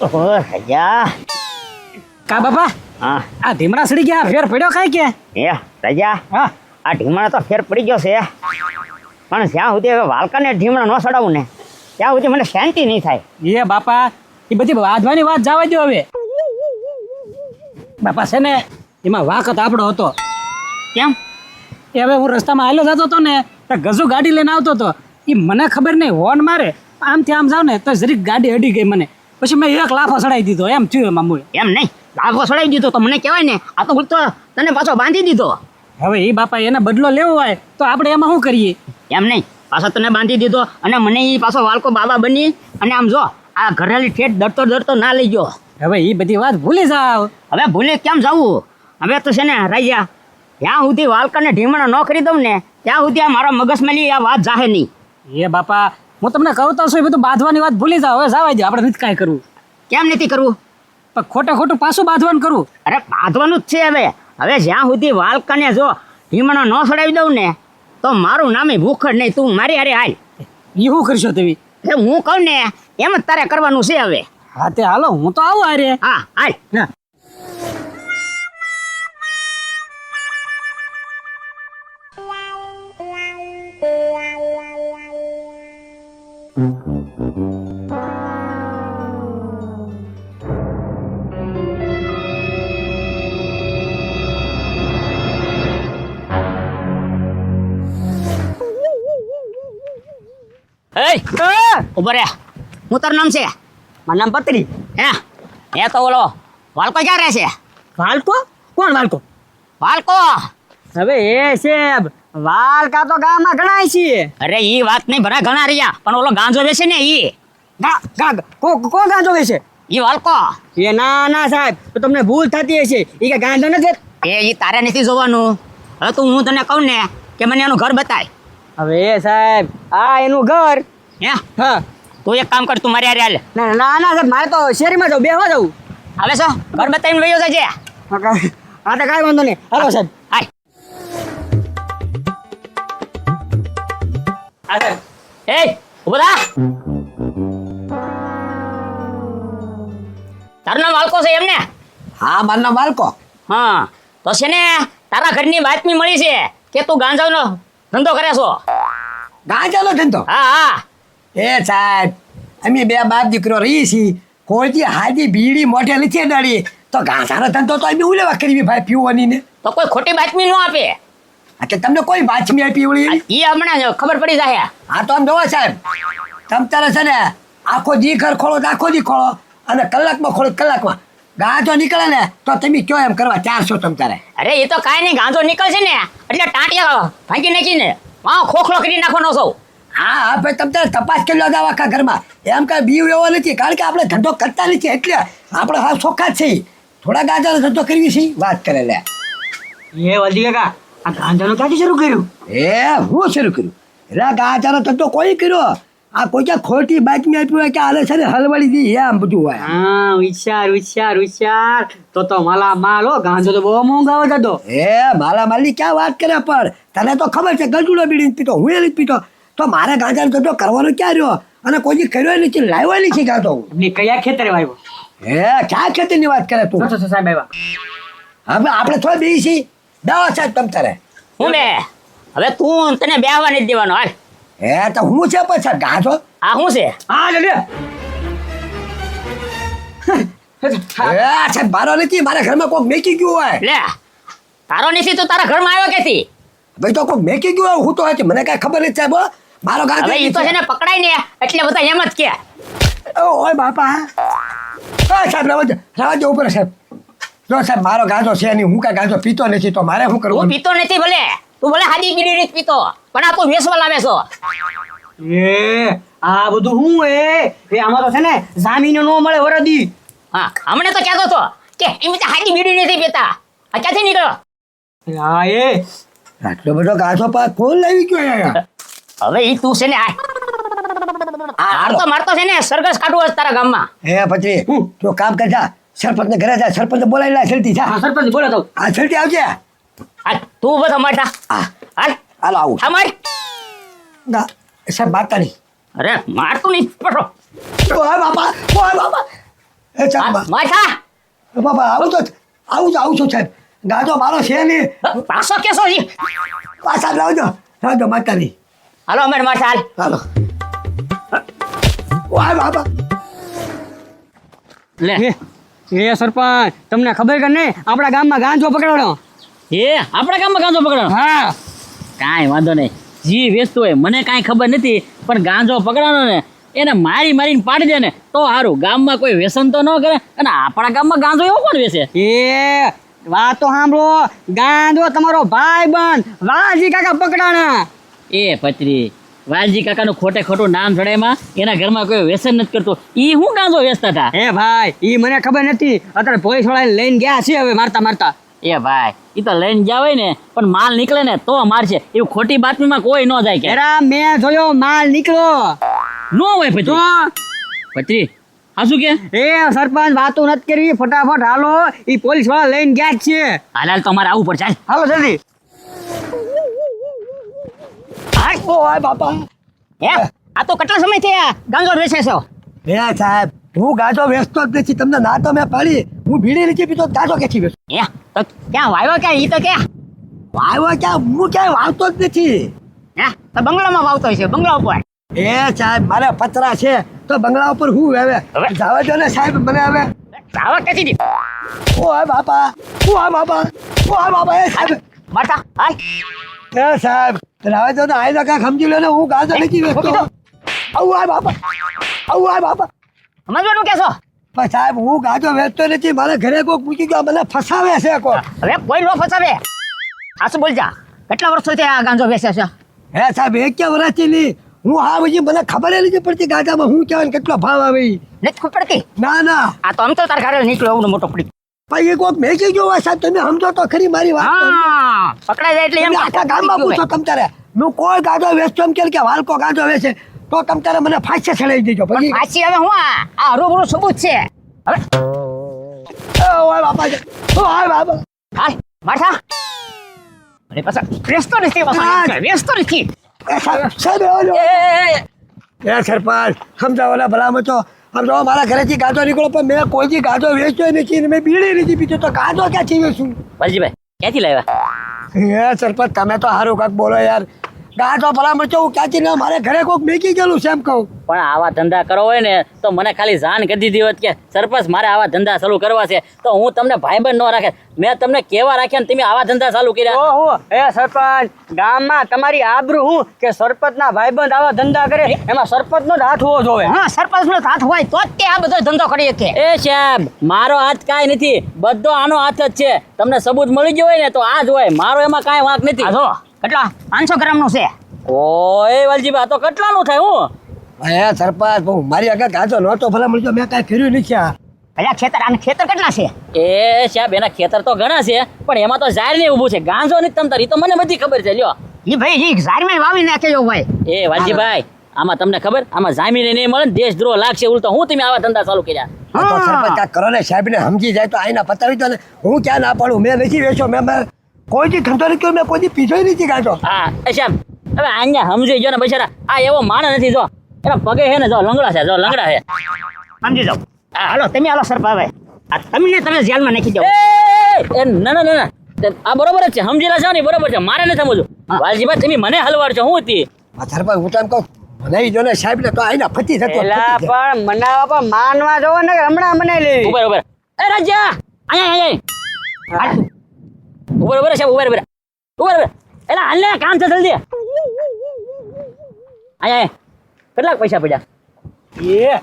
ઓહો રજા. કા બાપા હા આ ધીમડા સડી ગયા ફેર પડ્યો કાંઈ કે એ રજા. હા આ ઢીમણા તો ફેર પડી ગયો છે, પણ જ્યાં સુધી હવે વાલકાને ઢીમણા ન સડાવું ને ત્યાં સુધી મને શાંતિ નહીં થાય. એ બાપા એ બધી વાંધવાની વાત જવા દો હવે. બાપા છે ને એમાં વાકત આપણો હતો. કેમ? એ હવે હું રસ્તામાં હાલ્યો જતો હતો ને તો ગજુ ગાડી લઈને આવતો હતો. એ મને ખબર નહીં હોર્ન મારે આમથી આમ જાવ ને તો જરીક ગાડી અડી ગઈ મને. પછી મેં એક લાફો ચડાવી દીધો. એમ થયું એમાં મૂળ. એમ નહીં, લાભો સડાવી દીધો તો મને કહેવાય ને. આ તો ઉલટો તને પાછો બાંધી દીધો. હવે એ બાપા એને બદલો લેવો હોય તો આપણે એમાં શું કરીએ? એમ નહીં, પાછો તને બાંધી દીધો અને મને એ પાછો વાલકો બાબા બની અને આમ જો આ ઘરેલી ઠેઠ ડરતો ના લઈ ગયો. હવે એ બધી વાત ભૂલી જાવ. હવે ભૂલે કેમ જવું? હવે તો છે ને રાજા, જ્યાં સુધી વાલકાને ઢીમણા ન કરી દઉં ને ત્યાં સુધી આ મારા મગજમાં આ વાત જાહે નહીં. એ બાપા હું તમને કહું તો છું એ બધું બાંધવાની વાત ભૂલી જાવ. હવે જવા દો, આપણે નથી કાંઈ કરવું. કેમ નથી કરવું? પણ ખોટું પાછું બાંધવાનું કરવું. અરે બાંધવાનું જ છે. હવે જ્યાં સુધી વાલકાને જો ઢીમણા ન સડાવી દઉં ને તો મારું નામે ભૂખડ નહીં. તું મારી હારે હાલ. એ શું કરશો તમે? એટલે હું કહું ને એમ જ તારે કરવાનું છે હવે. હા તે હાલો, હું તો આવું હારે. હા હાલ. હા. ઉભો રે. હું તારું નામ છે? મારું નામ પત્રી. હે તો ઓલો વાલકો ક્યાં રહે છે? વાલકો? કોણ વાલકો? વાલકો હવે એ છે વાલકા તો ગામમાં ઘણા છે. અરે ઈ વાત નહીં, ભરા ઘણા રહ્યા, પણ ઓલો ગાંજો વેચે ને ઈ. કોણ ગાંજો છે? ઈ વાલકો. એ ના સાહેબ, તો તમને ભૂલ થતી હશે. એ કે ગાંજો નથી. ઈ તારે નથી જોવાનું. હવે તું હું તને કહું ને કે મને એનું ઘર બતાય. હવે એ સાહેબ આ એનું ઘર. હા તું એક કામ કર, તું મારી હારે હાલ. ના સાહેબ, મારે તો શેરીમાં જવું, બેહવા જવું. આવે છો? ઘર બતાવીને વયો જજે. હા તો કાંઈ વાંધો નહીં. હાલો સાહેબ. હાલ. એ ઉભો થા. તારું નામ વાલકો છે એમ ને? હા મારું નામ વાલકો. હા તો છે ને તારા ઘરની બાતમી મળી છે કે તું ગાંજાનો ધંધો કરે છો. ગાંજાનો ધંધો? હા એ સાહેબ અમે બે બાપ દીકરો રહી છીએ. કોઈ હાજી બીડી મોઢે નથી અડાડી તો ગાંજાનો ધંધો તો અમે ઉલેવા કરવી ભાઈ પીવાની ને. તો કોઈ ખોટી બાતમી ન આપે. એટલે તમને કોઈ બાતમી આપી વળી? ઈ હમણાં ખબર પડી જાય. હા તો આમ જોવો સાહેબ, તમ તારે છે ને આખો દી ઘર ખોળો તો આખો દી ખોળો અને કલાકમાં ખોળો કલાકમાં. ગાંજો નીકળે ને તો તમે કયો એમ કરવા 400 તમ તારે. અરે એ તો કાંઈ નહીં, ગાંજો નીકળશે ને એટલે ટાંટિયા ભાંગી નાખીને ખોખલો કરી નાખવાનો સૌ. હા ભાઈ તમ તારે તપાસ કરી લો દાવા આખા ઘરમાં. એમ કાંઈ બીવ એવો નથી, કારણ કે આપણે ધંધો કરતા નથી એટલે આપણે હા ચોખ્ખા જ છીએ. થોડા ગાંજાનો ધંધો કરવી છે વાત કરે લે. એ વધી કાકા આ ગાંજાનો ક્યાંથી શરૂ કર્યું? હું શરૂ કર્યું? એટલે ગાંજાનો ધંધો કોઈ કર્યો? આ કોઈ ક્યાં ખોટી બાતમી આપી હોય કે આને છે ને હલવાડી દી એમ બધું હોય. હા વિચાર તો માલા માલ હો. ગાંજો તો બહુ મોંઘાવો થતો. માલા માલની ક્યાં વાત કરે? પણ તને તો ખબર છે ગજુડો બીડી પીતો, હું એ નથી પીતો. તો મારે ગાંજાનો ધંધો કરવાનો ક્યાં રહ્યો? અને કોઈ કર્યો નથી, લાવ્યો નથી ગાંજો. કયા ખેતરે વાવ્યો? ક્યાં ખેતરની વાત કરે તું? સાહેબ આવ્યા. હવે આપણે થોડા બે છીએ. દવા સાહેબ તમ તારે હું બે હવે તું તને બેહવા નથી દેવાનો. હાલ. તો હું છે પછી ગાંજો. આ શું છે? હા લે સાહેબ મારો નથી, મારા ઘરમાં કોઈક મેકી ગયું હોય. લે તારો નથી તો તારા ઘરમાં આવ્યો ક્યાંથી? ભાઈ તો કોઈક મેકી ગયું હોય, હું તો મને કઈ ખબર નથી સાહેબ. મારો ગાંજો હવે ઈ તો છે ને પકડાય ને એટલે બધા એમ જ કે. ઓય બાપા. સાહેબ રવા દો ઉપર સાહેબ. જો સાહેબ મારો ગાંજો છે નહીં, હું કઈ ગાંજો પીતો નથી તો મારે શું કરવું? તું પીતો નથી ભલે, તું ભલે હાદી બીડી નથી પીતો, પણ આ તું વેસવા લાવે છો. આ બધું હું આમાં તો છે ને જામીન નો મળે વરદી. હા હમણે તો કહેતો હતો કે એમ તો હાદી બીડી નથી પીતા. આ ક્યાંથી નીકળ્યો? આટલો બધો ગાંજો પા કોણ લાવી ગયો? હવે ઈ તું છે ને મારતો છે ને સરઘસ કાઢવું હશે તારા ગામમાં. પછી તું કામ કરજા, સરપંચ ને ઘરે જા, સરપંચ બોલાવી લા. છેલ્ટી જા. સરપંચ બોલાતો. હા છેલ્ટી આવજે. હાલ તું બધો મારતા. હાલ હાલો આવું. અમાર ના સાહેબ મારતા નહીં. અરે મારતું નહીં. પકડો ઓય બાપા ઓય બાપા એ ચાલ માથા બાપા આવું છું સાહેબ ગાજો મારો છે નહીં પાછો કેસો જી પાછા લાવજો માતાની હાલો અમે માથા હાલ હાલો ઓય બાપા લે એ સરપંચ તમને ખબર કે નહીં આપણા ગામમાં ગાંજો પકડાણો એ આપણા ગામમાં ગાંજો પકડાણો હા કાંઈ વાંધો નહીં જી વેચતો હોય મને કાંઈ ખબર નથી પણ ગાંજો પકડાણો ને એને મારીને પાડી દે ને તો સારું ગામમાં કોઈ વ્યસન તો ન કરે અને આપણા ગામમાં ગાંજો એવો કોણ વેચે એ વાત તો સાંભળો ગાંજો તમારો ભાઈ બંધ વાજી કાકા પકડાણા એ પત્રી વાલજી કાકાનું ખોટે ખોટું નામ જણાયમાં એના ઘરમાં કોઈ વ્યસન નથી કરતો ઈ હું ગાંજો વેચતા હતા એ ભાઈ ઈ મને ખબર નથી અત્યારે પોલીસ વાળાને લઈને ગયા છે હવે મારતા એ ભાઈ ઈ તો લઈને ગયા હોય ને પણ માલ નીકળે ને તો મારશે એવું ખોટી બાતમીમાં કોઈ ન જાય કે એરા મેં જોયો માલ નીકળો નો હોય તો પત્રી હા શું કે એ સરપંચ વાતો નથી કરવી ફટાફટ હાલો ઈ પોલીસ વાળા લઈને ગયા જ છે હાલ તો અમારે આવવું પડશે ચાલ હાલો જલ્દી ઓય બાપા હે આ તો કેટલા સમય થયા ગાંજો વેચે છો હે સાહેબ હું ગાજો વેચતો જ નથી તમને ના તો મેં પાડી હું બીડી નથી પીતો ગાજો ક્યાંથી વેચું હે તો ક્યાં વાવ્યો ક્યાં ઈ તો ક્યાં વાવ્યો ક્યાં હું ક્યાંય વાવતો જ નથી હે તો બંગલામાં વાવતો છે બંગલા ઉપર એ સાહેબ મારે પતરા છે તો બંગલા ઉપર હું હવે હવે? જવા દો ને સાહેબ મને હવે ચાવા ક્યાંથી દી ઓય બાપા એ સાહેબ માથા હાલ એ સાહેબ રાવે તો આઈ કાંઈ સમજી લો ને હું ગાજો નથી વેચતો આવું આ બાપા સમજવાનું કેસો પણ સાહેબ હું ગાજો વેચતો નથી મારા ઘરે કોઈક મૂકી ગયો મને ફસાવે છે કોક હવે કોઈ નો ફસાવે હાસુ બોલ જા કેટલા વર્ષોથી આ ગાંજો વેચે છે હે સાહેબ એક કે વર્ષથી નહીં હું હા પછી મને ખબર નથી પડતી ગાજામાં હું કહેવાય ને કેટલો ભાવ આવે ઈ. નથી ખબર પડતી ના આ તો આમ તો તાર ઘરે નીકળ્યો એવડો મોટો પડી પણ એ કોક મેકી ગયો હોય સાહેબ તમે સમજો તો ખરી મારી વાત હા પકડાઈ જાય એટલે એમ તમે આખા ગામમાં પૂછો તમ તારે હું કોઈ ગાજો વેચતો એમ કે વાલકો ગાજો વેચે તો તમ તારે મને ફાંસે ચડાવી દેજો પછી પાછી હવે હું આ રૂબરૂ સબૂત છે હવે ઓય બાપા હાલ માથા અરે પાછા વેચતો નથી પાછા વેચતો નથી એ સાહેબ એ સરપંચ સમજાવવાના ભલામણ તો સમજાવો મારા ઘરેથી ગાજો નીકળો પણ મેં કોઈથી ગાજો વેચ્યો નથી ને મેં બીડી નથી પીતો તો ગાજો ક્યાંથી વેચું વાલજીભાઈ ક્યાંથી લાવ્યા હે સરપંચ તમે તો સારું કાંક બોલો યાર ગાજો ભલામણ તો હું ક્યાંથી ના મારે ઘરે કોઈક મેકી ગયેલું છે એમ કહું પણ આવા ધંધા કરો હોય ને તો મને ખાલી જાણ કરી દીધી હોત કે સરપંચ મારે આવા ધંધા ચાલુ કરવા છે તો હું તમને ભાઈબંધ ન રાખે મેં તમને કેવા રાખ્યા ને તમે આવા ધંધા ચાલુ કર્યા ઓહો એ સરપંચ ગામમાં તમારી આબરૂ હું કે સરપંચના ભાઈબંધ આવા ધંધા કરે એમાં સરપંચનો જ હાથ હોવો જોઈએ હા સરપંચ નો હાથ હોય તો જ તે આ બધો ધંધો કરી શકે એ સાહેબ મારો હાથ કાંઈ નથી બધો આનો હાથ જ છે તમને સબૂત મળી ગયો હોય ને તો આ જ હોય મારો એમાં કાંઈ વાંક નથી આ જો કેટલા 500 ગ્રામ નું છે ઓય વાલજીભાઈ આ તો કેટલાનું થાય હું હે સરપંચ બહુ મારી આગળ ગાજો નહોતો ભલામણ તો મેં કાંઈ કર્યું નથી આ અલ્યા ખેતર આને ખેતર કેટલા છે એ સાહેબ એના ખેતર તો ઘણા છે પણ એમાં તો ઝાડ નહીં ઊભું છે ગાંજો નથી તમતાર ઈ તો મને બધી ખબર છે લ્યો ઈ ભાઈ ઈ ઝાડમાં વાવી નાખેજો ભાઈ એ વાલજીભાઈ આમાં તમને ખબર આમાં જામીને નહીં મળે ને દેશદ્રોહ લાગશે ઉલટો હું તમે આવા ધંધા ચાલુ કર્યા આ તો સરપંચ કાંઈક કરો ને સાહેબને સમજી જાય તો આઈને પતાવી દો ને હું ક્યાં ના પાડું મેં નથી વેચ્યો મેં કોઈથી ધંધો નથી કર્યો મેં કોઈથી પીધો નથી ગાજો હા એ સાહેબ હવે અહીંયા સમજી ગયો ને બિચારા આ એવો માણસ નથી જો એના પગે છે ને જો લંગડા છે સમજી જાઓ હા હાલો તમે હાલો સરપંચ હવે આ તમે જેલમાં નાખી દો એ ના ના ના ના આ બરોબર જ છે સમજીલા છો ને બરોબર છે મારે નથી સમજવું વાલજીભાઈ તમે મને હલવાડ છો હું હતી આ સરપંચ હું તો એમ કહું બનાવી દો ને સાહેબને તો આઈને ફતી થતો એલા પણ મનાવા પણ માનવા જોવો ને હમણાં મનાઈ લેવી ઉભર ઉભર એ રાજા અહીંયા ઉભર ઉભર સાહેબ ઉભર એલા હાલ ને કામ છે જલ્દી અહીંયા કેટલાક પૈસા પડ્યા એ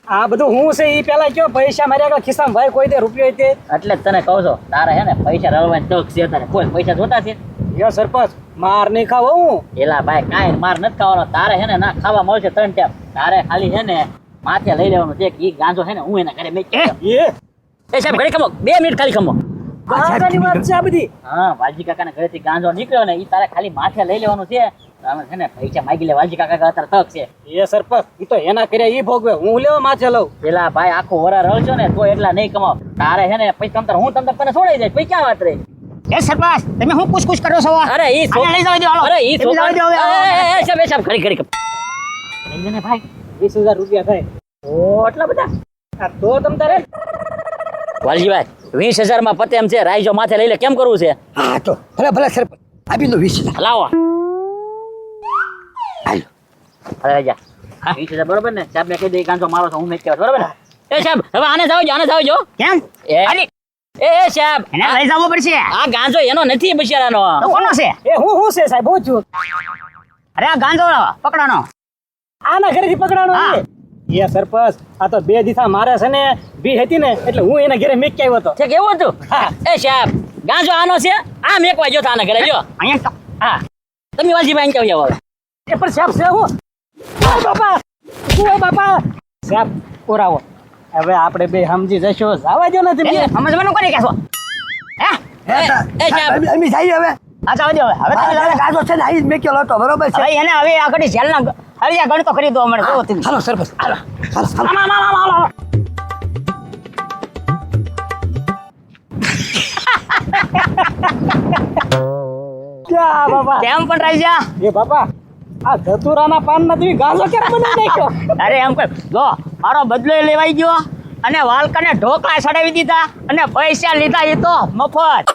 આ બધું હું છે ઈ પેલા કયો પૈસા મારી આગળ ખિસ્સામાં ભાઈ કોઈ દે રૂપિયો તે એટલે જ તને કહું છો તારે હે ને પૈસા રળવાની તક છે તારે કોઈ પૈસા જોતા છે યો સરપંચ માર નહીં ખાવો હું એલા ભાઈ કાંઈ માર નથી ખાવાનો તારે હે ને ના ખાવા મળશે 3 ટેપ તારે ખાલી હે ને માથે લઈ લેવાનું છે કે ઈ ગાંજો હે ને હું એના ઘરે મેકી એ સાહેબ ઘરે ખમો 2 મિનિટ ખાલી ખમો ગાંજાની વાત છે આ બધી હા વાલજી કાકાના ઘરેથી ગાંજો નીકળ્યો ને ઈ તારે ખાલી માથે લઈ લેવાનું છે તમે છે ને પૈસા માગી લે વાલજી કાકા અત્યારે તક છે એ સરપંચ ઈ તો એના કર્યા ઈ ભોગવે હું લેવા માથે લઉં પેલા ભાઈ આખું વરા રળજો ને તો એટલા નહીં કમાવ તારે હે ને પૈસા તમતાર હું તમતાર તને છોડાઈ જાય પૈસા વાત રહી એ સરપંચ તમે હું કુછ કરો છો અરે ઈ આને લઈ જાવ દો હાલો અરે ઈ તમે જવા દો હવે. સાહેબ ઘડી લઈ લે ને ભાઈ 20,000 રૂપિયા થાય ઓ એટલા બધા આ તો તમ તારે વાલજીભાઈ 20,000 માં પતે એમ છે. રાઈજો માથે લઈ લે, કેમ કરવું છે? હા તો ભલે ભલે સરપંચ આપી દો 20,000. લાવો. હાલો અરે રાજા 20,000 બરોબર ને? સાહેબ ને કહી દે ગાંજો મારો છો, હું મેચ કહેવા બરોબર ને? એ સાહેબ હવે આને જાવ જો. કેમ એ અલી, એ સાહેબ એને લઈ જવો પડશે. આ ગાંજો એનો નથી બિચારાનો. તો કોનો છે? એ હું છે સાહેબ હું છું અરે આ ગાંજો પકડાનો. આના ઘરેથી પકડાણો હા. છે. એ સરપંચ આ તો 2 દીથા મારે છે ને બી હતી ને એટલે હું એના ઘરે મેક આવ્યો હતો. છે કેવું હતું? એ સાહેબ ગાંજો આનો છે. આ મેકવા જો આના ઘરે જો. અહીંયા તો હા તમે વાલજીભાઈ કેવી આવો? એ પણ સાહેબ છે હું ઓ બાપા ઓ બાપા સાહેબ ઓરાવો હવે આપણે બે સમજી જશો જવા દો ને તમે એને સમજવાનું કરી કહેશો. હે એ સાહેબ અમે જઈએ હવે. આ જવા દો હવે તમે તારે ગાજો છે ને અહીં જ મેકેલો હતો બરોબર છે. હવે એને હવે આ ઘડી જેલના હરિયા ગણતો કરી દો મને જો તમે. હાલો સરપંચ હાલો હાલો હાલો. ક્યાં બાપા કેમ પણ રાજા? એ બાપા આ ધતુરાના પાનના તમે ગાંજો કેમ બનાવી નાખ્યો અરે એમ કર જો મારો બદલો લેવાઈ ગયો અને વાલકાને ઢોકળા ચડાવી દીધા અને પૈસા લીધા એ તો મફત.